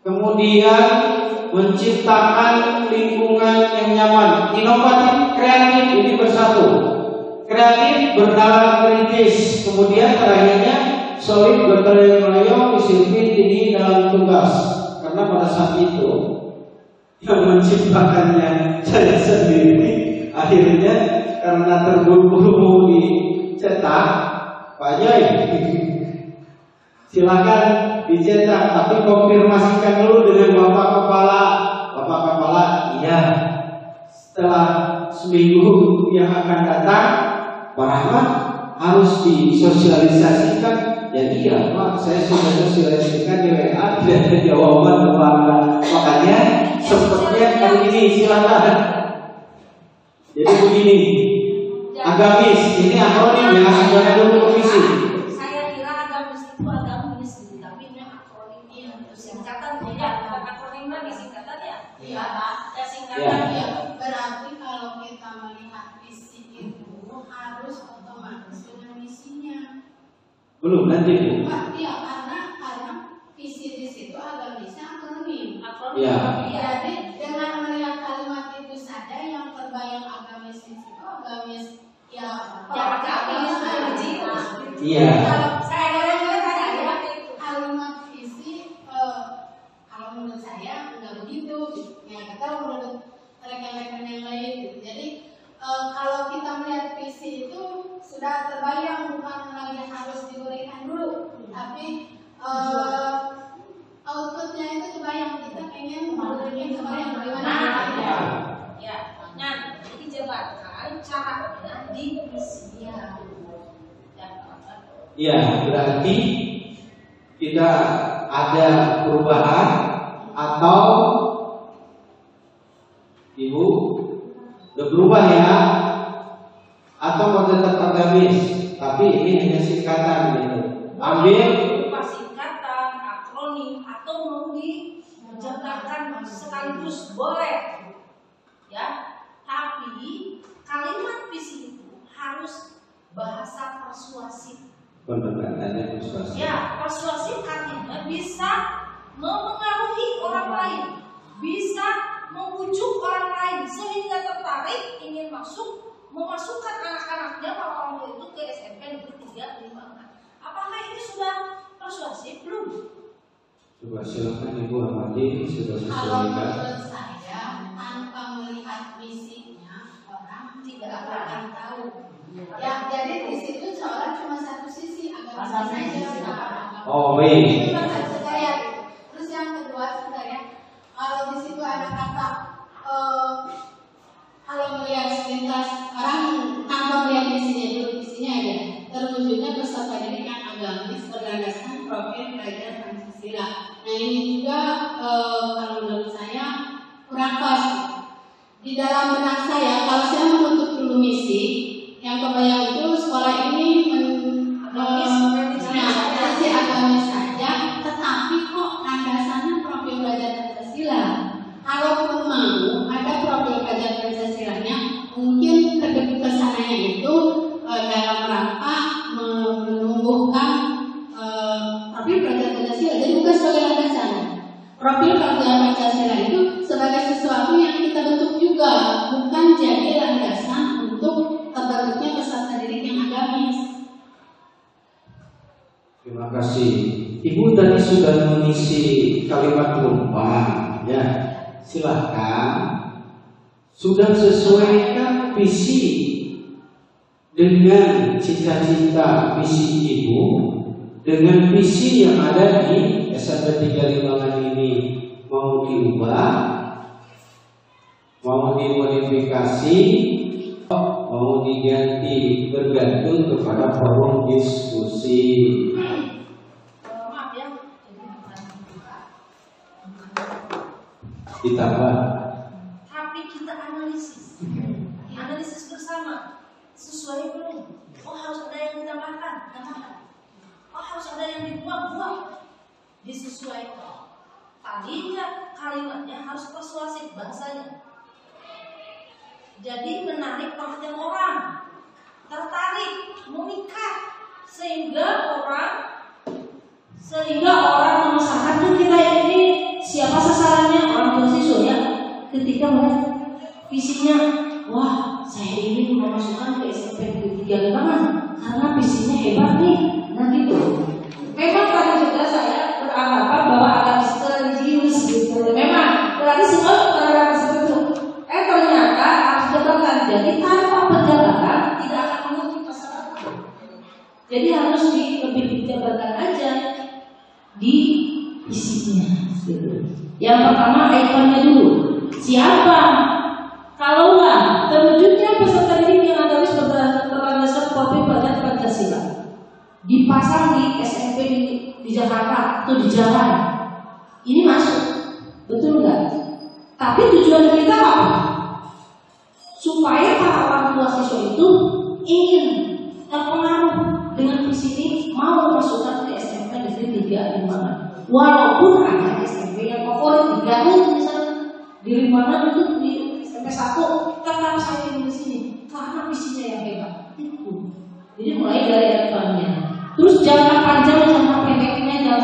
Kemudian menciptakan lingkungan yang nyaman, inovatif, kreatif, ini bersatu. Kreatif, bernalar kritis. Kemudian terakhirnya solid, bergotong royong, disiplin tinggi dalam tugas. Karena pada saat itu yang menciptakannya saya sendiri, akhirnya karena terburu-buru dicetak, Pak Joy, silakan dicetak, tapi konfirmasikan dulu dengan Bapak Kepala. Bapak Kepala, iya. Setelah seminggu yang akan datang, Pak Rahmat harus disosialisasikan. Jadi ya Pak, saya sudah sosialisasikan di WA, tidak ada jawaban kepala. Makanya sepertinya kali ini silakan. Jadi begini, agamis ini akronim ya, jangan dulu visi.
Saya kira agamis itu agamis, tapi ini akronim itu singkatan tidak, bukan akronim lagi singkatannya.
Iya.
Ya singkatannya.
Berarti kalau kita melihat visi itu harus otomatis dengan misinya.
Belum nanti.
Iya, karena visi di situ agamisnya akronim.
Ya.
Jadi dengan melihat kalimat itu saja yang terbayang agamis di situ agamis ya
agamis haji.
Iya.
Saya
kalimat visi kalau menurut saya nggak begitu. Ya kita menurut rekan-rekan yang lain gitu. Jadi kalau kita melihat visi itu sudah terbayang, bukan lagi harus diberikan dulu, tapi outputnya itu kebayang, kita pengen memberikan kebayang bagaimana.
Ya, nah jadi jabarkan caranya di visi.
Ya, berarti kita ada perubahan atau Ibu udah berubah ya, atau mau tetap agamis, tapi ini hanya singkatan gitu. Ambil
singkatan, akronim, atau mau dijabarkan sekaligus boleh, ya. Tapi kalimat visi itu harus bahasa persuasif.
pendekatannya persuasif.
Ya, persuasif artinya bisa memengaruhi orang lain, bisa membujuk orang lain sehingga tertarik ingin memasukkan anak-anaknya para orang tua itu ke SMP Negeri 3 Limbangan. Apakah ini sudah persuasif belum?
Coba silakan Ibu Ahmadi sudah
Kalau
sesuaikan.
menurut saya, tanpa melihat visinya, orang tidak akan tahu. Ya, jadi di situ seorang cuma satu sisi agama saja.
Oh, baik.
Itu maksud saya. Terus yang kedua sebenarnya, kalau di situ ada kata kalau melihat selintas orang tanpa melihat visinya dulu, visinya ada terwujudnya peserta didikan agamis berlandaskan profil belajar Pancasila. Nah ini juga kalau menurut saya kurang pas. Di dalam benak saya, kalau saya menutup dulu misi, yang kebayang itu sekolah ini versi agamis saja, tetapi kok landasannya profil belajar Pancasila. Kalaupun mau ada profil belajar Pancasilanya, mungkin kesananya itu dalam rangka menumbuhkan profil belajar Pancasila. Jadi bukan sebagai landasan. Profil belajar Pancasila itu sebagai sesuatu yang kita bentuk juga, bukan jadi landasan untuk terbentuknya peserta didik yang agamis.
Terima kasih. Ibu tadi sudah mengisi kalimat penumpang, ya. Silahkan. Sudah sesuaikan visi dengan cita-cita visi Ibu dengan visi yang ada di SMP 3 Limbangan ini, mau diubah, mau dimodifikasi, mau diganti, bergantung kepada forum diskusi.
Maaf ya, jadi bukan dibuka.
Ditambah.
Tapi kita analisis bersama, sesuai belum? Oh harus ada yang ditambahkan. Oh harus ada yang dibuang, disesuaikan. Tadinya kalimatnya harus persuasif bahasanya. Jadi menarik perhatian orang, tertarik, memikat, sehingga orang merasakan tuh kita ini siapa sasarannya, orang tua siswa ya. Ketika melihat visinya, wah saya ini memasukkan ke SMP 3 Limbangan karena visinya hebat nih. Nah gitu. Memang tadi juga saya beranggapan bahwa agak religius gitu. Memang berarti semua teranggapan seperti itu. Ternyata harus jabatan. Jadi tanpa penjabatan tidak akan mengerti masyarakat. Jadi harus lebih dijabarkan aja di isinya. Gitu. Yang pertama ikonnya dulu. Siapa? Kalau enggak, terwujudnya peserta didik yang agamis berlandaskan profil belajar Pancasila dipasang di SMP di Jakarta atau di jalan, ini masuk, betul enggak? Tapi tujuan kita apa? Supaya para orang tua siswa itu ingin terpengaruh dengan visi ini, mau masukkan ke SMP Negeri 3 Limbangan. Walaupun ada SMP yang favorit di Garut misalnya, di Limbangan itu di SMP 1, tetap saya di sini karena visinya yang hebat. Itu. Jadi mulai dari aturannya. Terus jangka panjang, jangka pendeknya,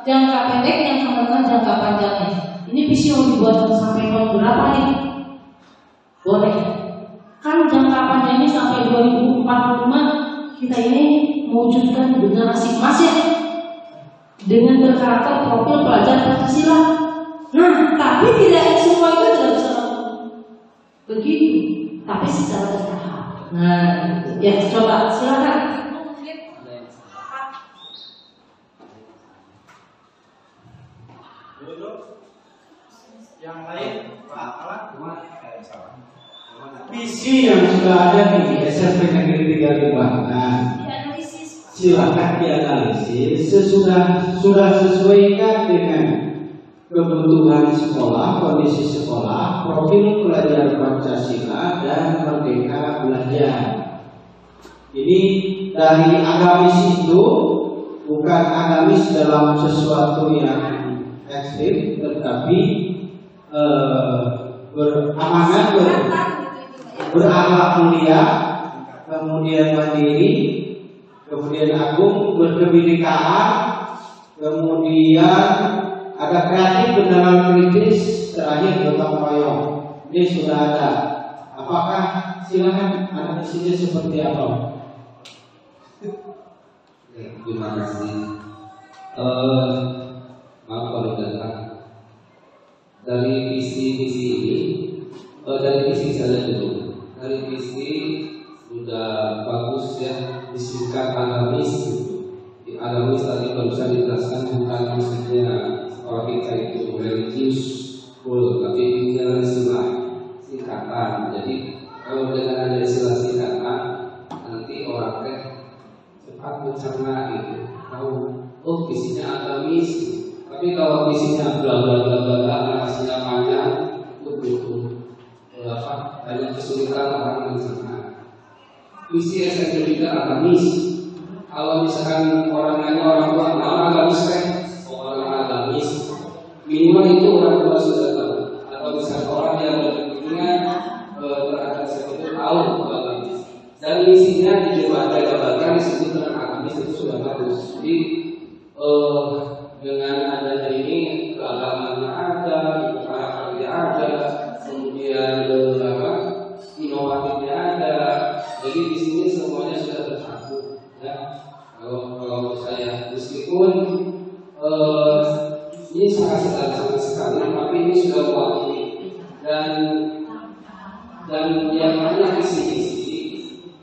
jangka pendek yang sama jangka panjangnya. Ini visi yang dibuat sampai tahun berapa nih? Boleh. Kan jangka panjangnya sampai 2045 kita ini mewujudkan generasi emas ya, dengan berkarakter profil pelajar Pancasila. Nah, tapi tidak semua itu tidak bisa begitu, tapi secara bertahap. Nah, ya coba silakan.
Yang lain, Pak Alat,
Visi yang sudah ada di SMP Negeri 3 Limbangan, silakan dianalisis sudah sesuaikan dengan kebutuhan sekolah, kondisi sekolah, profil pelajar Pancasila dan Merdeka Belajar. Ini dari agamis itu bukan agamis dalam sesuatu yang ekstrim, tetapi beramanat, berakhlak mulia, kemudian mandiri, kemudian agung, berkebinekaan, kemudian ada kreatif, benar kritis, terakhir gotong royong. Ini sudah ada. Apakah silakan analisisnya seperti apa?
Terima kasih.
Maaf kalau datang. Dari visi-visi ini, dari visi saja dulu. Dari visi sudah bagus ya, disingkat agamis. Di agamis tadi barusan dijelaskan bukan maksudnya kalau kita itu religius full, tapi ini adalah istilah singkatan. Jadi kalau dengan ada istilah singkatan, nanti orang cepat mencerna gitu, tahu oh visinya agamis. Tapi kalau visinya bla bla bla bla bla, hasilnya panjang, banyak kesulitan orang mencerna. Visi SMP juga agamis. Kalau misalkan orang nanya orang tua, nah agamis kan? Orang agamis. Minimal itu orang tua sudah tahu. Atau misalkan orang yang berkepentingan terhadap sesuatu tahu agamis. Dan isinya dijabarkan disebut dengan agamis itu sudah bagus. Jadi dengan adanya ini keagamannya ada, karakternya ada, kemudian inovatifnya ada. Jadi di sini semuanya sudah tercakup, ya. Kalau saya meskipun ini sangat sekali, tapi ini sudah mewakili dan yang namanya visi-visi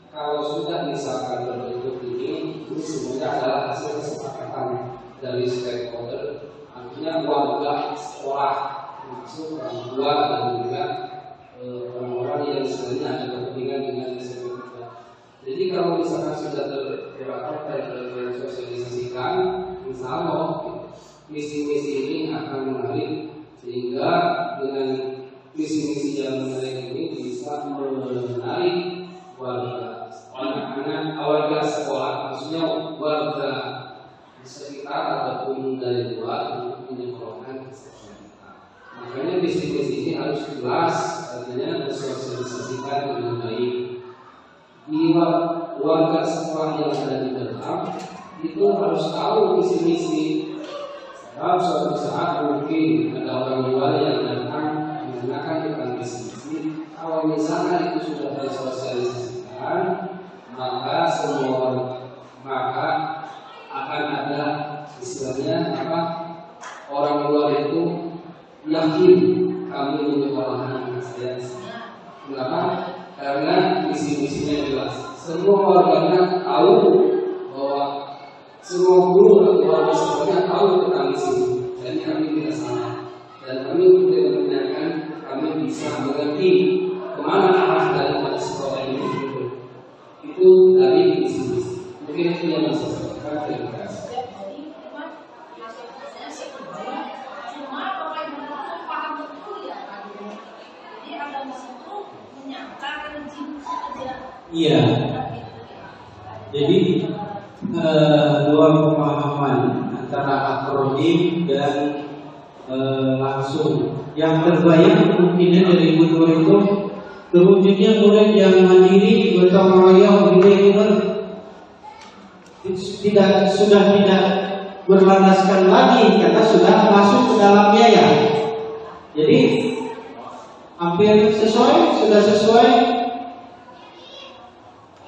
kalau sudah misalkan berbentuk ini semuanya adalah hasil kesepakatan dari stakeholder, artinya warga sekolah, termasuk orang tua dan juga orang-orang yang sebenarnya ada kepentingan dengan SMK. Jadi kalau misalkan sudah terdapat dan sosialisasikan, insya Allah misi-misi ini akan menarik, sehingga dengan misi-misi yang menarik ini bisa menarik warga anak-anak warga sekolah, maksudnya warga di sekitar ataupun dari luar untuk menyekolahkan ke sekolah kita. Makanya misi-misi ini harus jelas, artinya disosialisasikan dengan baik. Di warga sekolah yang ada di dalam itu harus tahu misi-misi. Sebab suatu saat mungkin ada orang luar yang datang menggunakan tentang misi-misi. Kalau misalnya itu sudah disosialisasikan, maka akan ada istilahnya orang luar itu yakin kami menyekolahan saya. Kenapa? Karena misi-misinya jelas. Semua warganya tahu bahwa semua guru atau warga sekolahnya tahu tentang misi. Jadi kami tidak salah dan kami tidak menanyakan, kami bisa mengerti kemana arah dari sekolah ini. Itu dari misi-misi. Mungkin itu yang masuk. Terima kasih. Iya. Jadi dua pemahaman antara akronim dan langsung. Yang terbayang mungkinnya dari Ibu Nur itu terwujudnya murid yang mandiri, gotong royong, sudah tidak berlandaskan lagi karena sudah masuk ke dalamnya ya. Jadi hampir sesuai, sudah sesuai.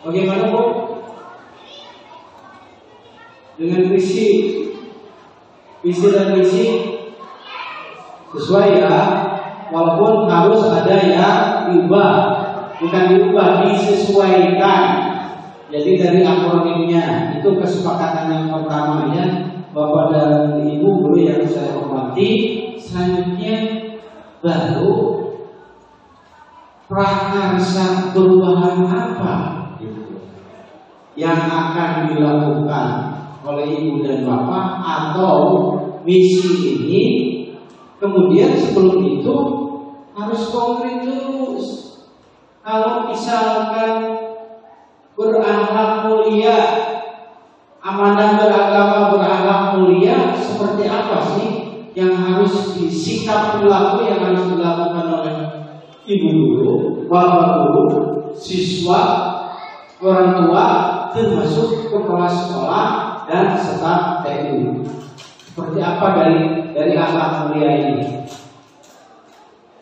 Bagaimana Bu? Dengan visi dan misi sesuai ya, walaupun harus ada yang diubah, bukan diubah, disesuaikan. Jadi dari akronimnya itu kesepakatan yang pertamanya Bapak dan Ibu guru yang saya hormati. Selanjutnya baru prakarsa perubahan apa yang akan dilakukan oleh Ibu dan Bapak atau misi ini. Kemudian sebelum itu harus konkret terus. Kalau misalkan berakhlak mulia, amanah beragama berakhlak mulia, seperti apa sih yang harus disikap perilaku yang harus dilakukan oleh ibu guru, bapak guru, siswa, orang tua, termasuk kepala sekolah dan staf TU. Seperti apa dari akhlak mulia ini?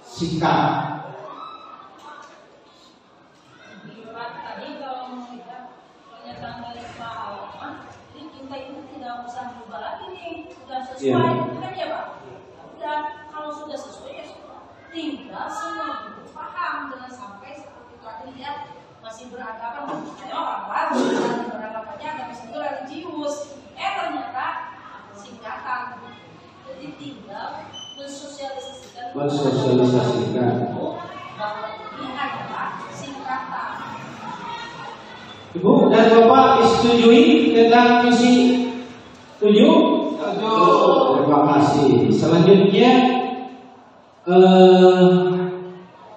Sikap.
Tadi kalau melihat pernyataan dari Pak Alman, jadi kita itu tidak usah berubah lagi nih, sudah sesuai. Kan ya masih beranggapan orang baru beranggapannya agama itu religius. Ternyata singkatan. Jadi tinggal mensosialisasikan bahwa ini adalah singkatan.
Ibu dan Bapak disetujui tentang misi? Setuju? Terima kasih. Selanjutnya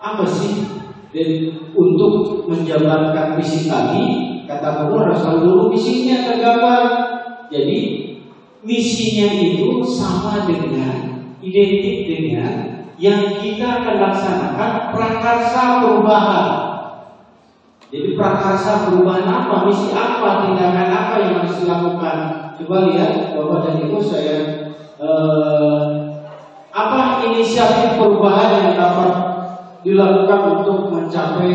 apa sih untuk menjabarkan misi tadi? Kata Bapak harus tahu dulu misinya tergambar. Jadi misinya itu sama dengan, identik dengan yang kita akan laksanakan prakarsa perubahan. Jadi prakarsa perubahan apa, misi apa, tindakan apa yang harus dilakukan. Coba lihat Bapak dan Ibu, saya apa inisiatif perubahan yang dapat dilakukan untuk mencapai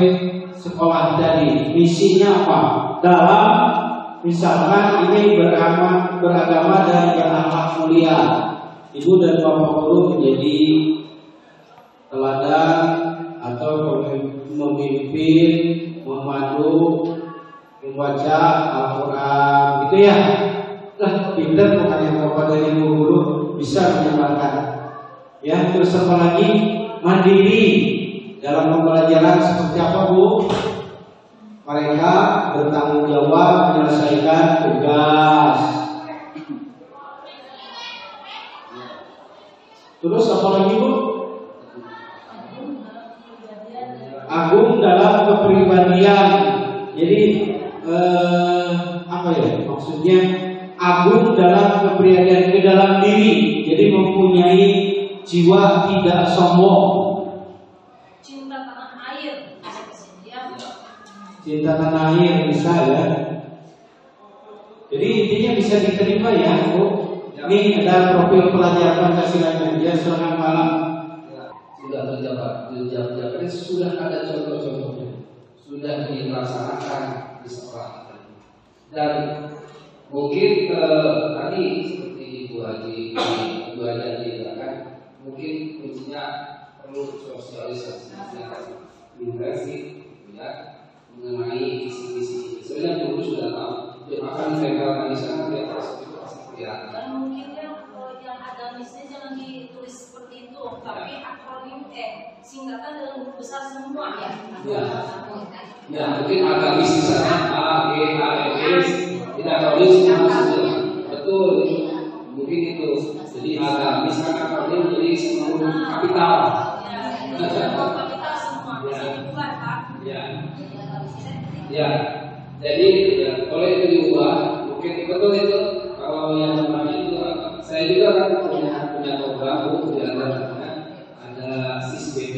sekolah tadi. Misinya apa? Dalam misalkan ini beragama dan berakhlak mulia. Ibu dan Bapak guru menjadi teladan atau memimpin, memandu, membaca Al-Quran, gitu ya. Lah, pintar bukannya Bapak dan Ibu guru bisa menyebarkan. Ya, terus apa lagi? Mandiri dalam pembelajaran seperti apa, Bu? Mereka bertanggung jawab menyelesaikan tugas. Terus apa lagi, Bu? Agung dalam kepribadian. Jadi apa ya maksudnya? Agung dalam kepribadian, ke dalam diri. Jadi mempunyai jiwa tidak sombong.
Cinta tanah air.
Cinta tanah air bisa ya. Jadi intinya bisa diterima ya, Bu. Ini ada profil pelajar Pancasila ya, selamat malam.
Sudah terjabat, sudah ada contoh-contohnya, sudah dilaksanakan di sekolah. Dan mungkin tadi seperti Ibu Haji kan, mungkin kuncinya perlu sosialisasi intensif ya mengenai visi-visi. Sebenarnya guru sudah tahu, akan mereka di sana dia pasti kelihatan.
Dan mungkin yang agamisnya jangan ditulis seperti itu, tapi akronim singkatan dalam huruf besar semua ya.
Ya mungkin agamis di sana A, G, A, S, tidak akronim semua betul. Mungkin itu. Jadi agamis kan akronim jadi semua kapital.
Kapital semua. Bukan Pak?
Ya. Jadi ya, boleh diubah. Mungkin betul itu. Kalau yang kemarin itu, saya juga kan punya program di antaranya ada SIS-BB,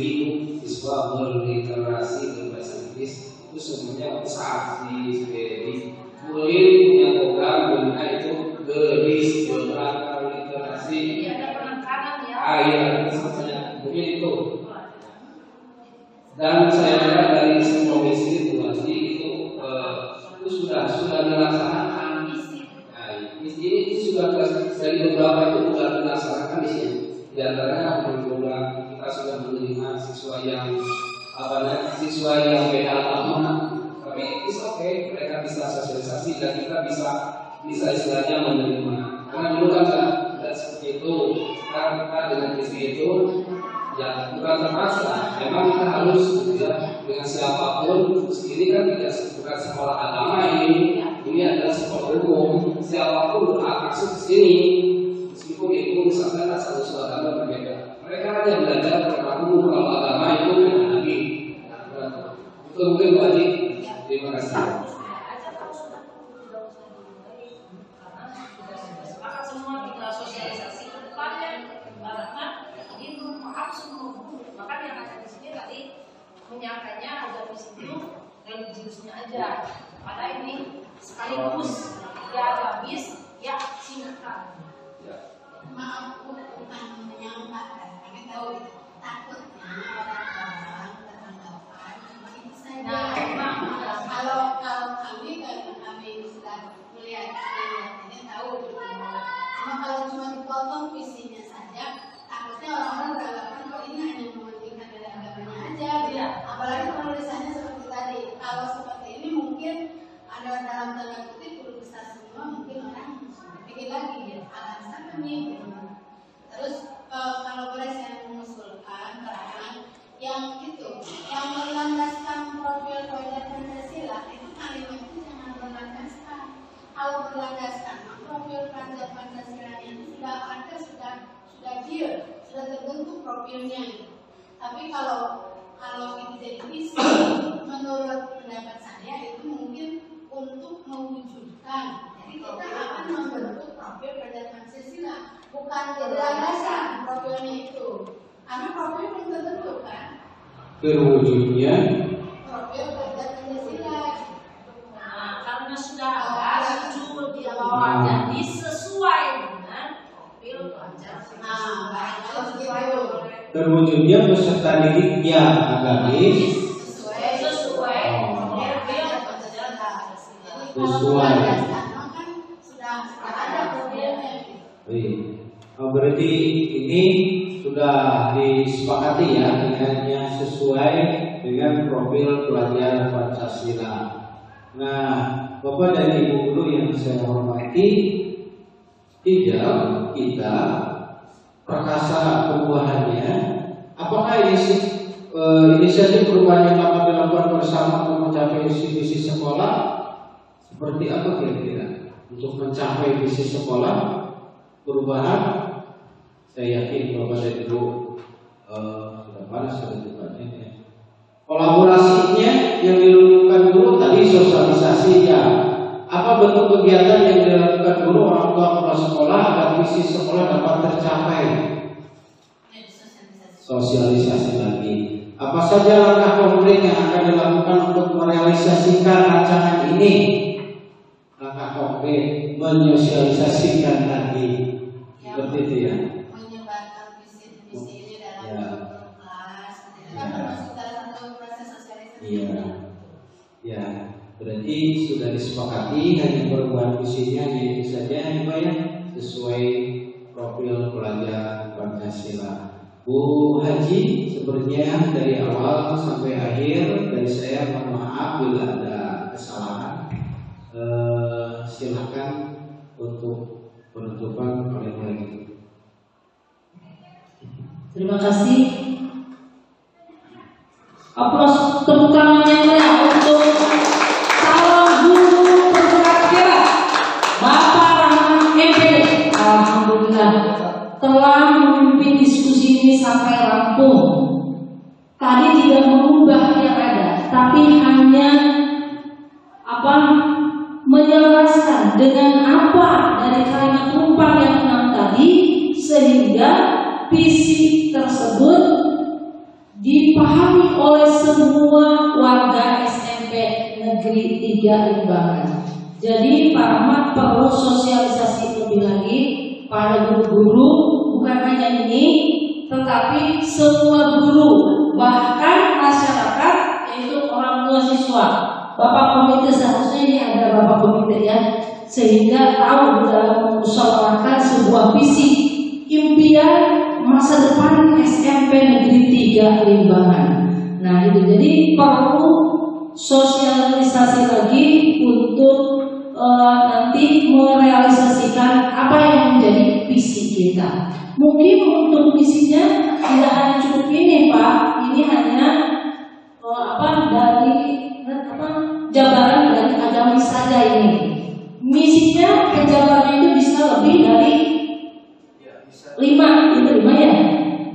siswa berliterasi berbahasa Inggris, itu semuanya besar di SIS-BB. Boleh punya program dimana itu gelis gerak literasi.
Ada penekanan ya.
Iya, semuanya mungkin itu. Dan saya lihat dari komisi itu sudah dilaksanakan. Ini sudah dari beberapa itu sudah dilaksanakan di sini. Di antaranya program kita sudah menerima siswa yang beda agama, tapi it's okay, mereka bisa sosialisasi dan kita bisa istilahnya menerima. Karena dulu kan tidak seperti itu. Sekarang kita dengan visi itu ya bukan terpaksa. Memang kita harus ya, dengan siapapun. Ini kan bukan sekolah agama ini adalah sekolah umum. Siapapun berhak masuk ke sini, meskipun itu misalkan asal usul agama berbeda. Mereka hanya belajar tentang kalau agama itu beda lagi. Itu mungkin Bu Haji. Terima kasih.
Sepakat semua kita sosialisasi ke depannya, karena ini bermanfaat semua guru. Makanya yang ada di sini tadi menyangkanya agamis itu religiusnya aja. Padahal ini sekaligus ya agamis ya singkatan.
Maaf bukan menyampaikan, kami tahu takutnya orang-orang beranggapan ini saja. Nah, kalau kami karena kami sudah melihat ini tahu. Cuma kalau cuma dipotong visinya saja, takutnya orang-orang beranggapan kok ini hanya mementingkan dari agamanya aja. Apalagi kalau tulisannya seperti tadi. Kalau seperti pelajar Pancasila itu sudah ada, sudah terbentuk profilnya. Tapi kalau itu jadi visi, menurut pendapat saya itu mungkin untuk mewujudkan. Jadi kita akan membentuk profil pelajar Pancasila, bukan gagasan profilnya itu. Karena profil belum terbentuk kan.
Terwujudnya
Profil pelajar Pancasila.
Nah, karena sudah ada muncul di bawah, jadi sesuai dengan profil pelajar.
Kalau begitu.
terwujudnya peserta didiknya agamis
Sesuai
sesuai. Berarti ini sudah disepakati ya, dengannya sesuai dengan profil pelajar Pancasila. Nah, Bapak dan Ibu guru yang saya hormati, tidak kita perkasa perubahannya, apakah inisiatif perubahan yang dapat dilakukan bersama untuk mencapai visi sekolah seperti apa kira-kira? Untuk mencapai visi sekolah perubahan, saya yakin Bapak dan Ibu sudah panas depannya. Kolaborasinya yang dilakukan guru tadi sosialisasi ya. Apa bentuk kegiatan yang dilakukan guru, orang tua, kepala sekolah agar visi sekolah dapat tercapai? Sosialisasi lagi. Apa saja langkah konkret yang akan dilakukan untuk merealisasikan rancangan ini? Langkah konkret menyosialisasikan tadi, seperti itu ya.
Menyebarkan visi ini dalam kelas, kan termasuk salah satu proses sosialisasi.
Iya, ya. Berarti sudah disepakati hanya perubahan visinya yaitu saja ya, sesuai profil pelajar Pancasila. Bu Haji, sepertinya dari awal sampai akhir dari saya mohon maaf bila ada kesalahan. Silakan untuk penutupan oleh
Terima kasih. Aplaus tepuk tangan yang meriah untuk calon guru perguruan tinggi Bapak Rahman MPD. Alhamdulillah telah memimpin diskusi ini sampai rampung. Tadi tidak mengubah yang ada, tapi hanya menjelaskan dengan apa dari kalimat tumpang yang 6 tadi sehingga visi tersebut dipahami oleh semua warga SMP Negeri 3 Limbangan. Jadi Pak Rahmat perlu sosialisasi lebih lagi pada guru-guru, bukan hanya ini, tetapi semua guru, bahkan masyarakat, yaitu orang tua siswa. Bapak komite seharusnya ini ada Bapak komite ya, sehingga tahu dalam memusyawarahkan sebuah visi impian masa depan SMP Negeri 3 Limbangan. Nah itu jadi perlu sosialisasi lagi untuk nanti merealisasikan apa yang menjadi visi kita. Mungkin untuk visinya tidak hanya cukup ini Pak, ini hanya dari jabaran dari agamis saja ini. Misinya penjabarannya itu bisa lebih dari 5 ya,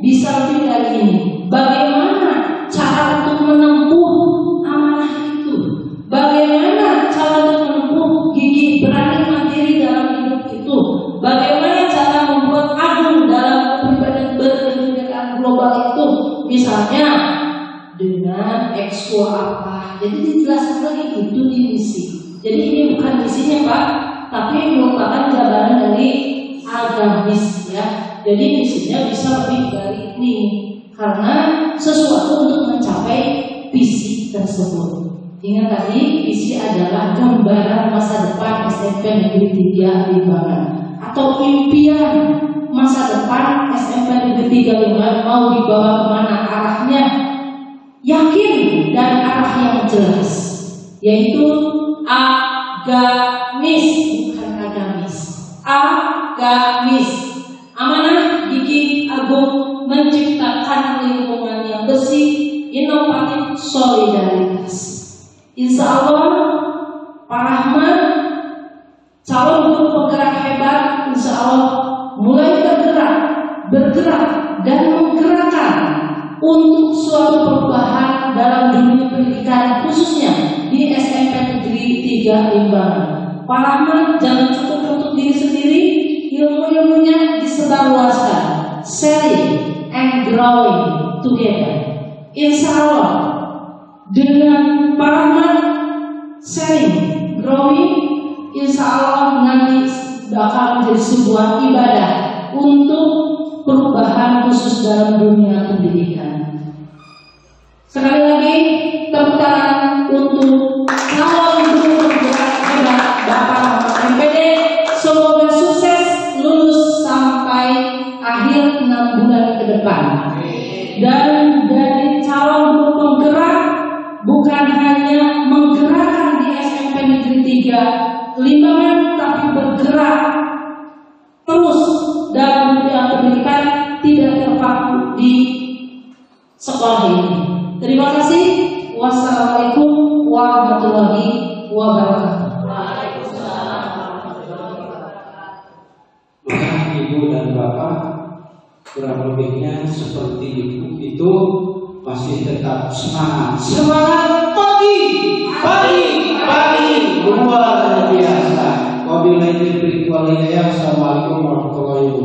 bisa lebih dari ini. Bagaimana cara untuk menempuh amanah itu? Bagaimana cara untuk menempuh gigih berani mandiri dalam hidup itu? Bagaimana cara membuat agung dalam kepribadian berkebinekaan global itu? Misalnya dengan ekskul apa? Jadi dijelaskan lagi itu di misi. Jadi ini bukan misinya Pak, tapi merupakan jabaran dari agamis ya. Jadi misinya bisa lebih dari ini karena sesuatu untuk mencapai visi tersebut. Ingat tadi visi adalah gambaran masa depan SMP Negeri 3 Limbangan atau impian masa depan SMP Negeri 3 Limbangan mau dibawa kemana arahnya, yakin dan arah yang jelas, yaitu agamis bukan agamis, agamis. Amanah gigih agung menciptakan lingkungan yang bersih, inovatif, solidaritas. Insya Allah Pak Rahman calon guru penggerak hebat bergerak dan menggerakkan untuk suatu perubahan dalam dunia pendidikan, khususnya di SMP Negeri 3 Limbangan. Pak Rahmat jangan cukup untuk diri sendiri, ilmu-ilmunya disebarluaskan, sharing and growing together. Insya Allah dengan Pak Rahmat sharing, growing, insya Allah nanti bakal menjadi sebuah ibadah untuk perubahan khusus dalam dunia pendidikan. Sekali lagi tepuk tangan untuk calon guru penggerak hebat Bapak Rahmat MPD. Semoga sukses lulus sampai akhir 6 bulan ke depan. Dan dari calon guru penggerak bukan hanya menggerakkan di SMP Negeri 3 Limbangan, tapi bergerak terus dalam dunia pendidikan, tidak terpaku di sekolah ini. Terima kasih. Wassalamualaikum warahmatullahi wabarakatuh.
Maka ibu dan bapak kurang lebihnya seperti itu masih tetap semangat. Semangat pagi luar biasa. Wabillahi taufiq wal hidayah. Assalamualaikum warahmatullahi wabarakatuh.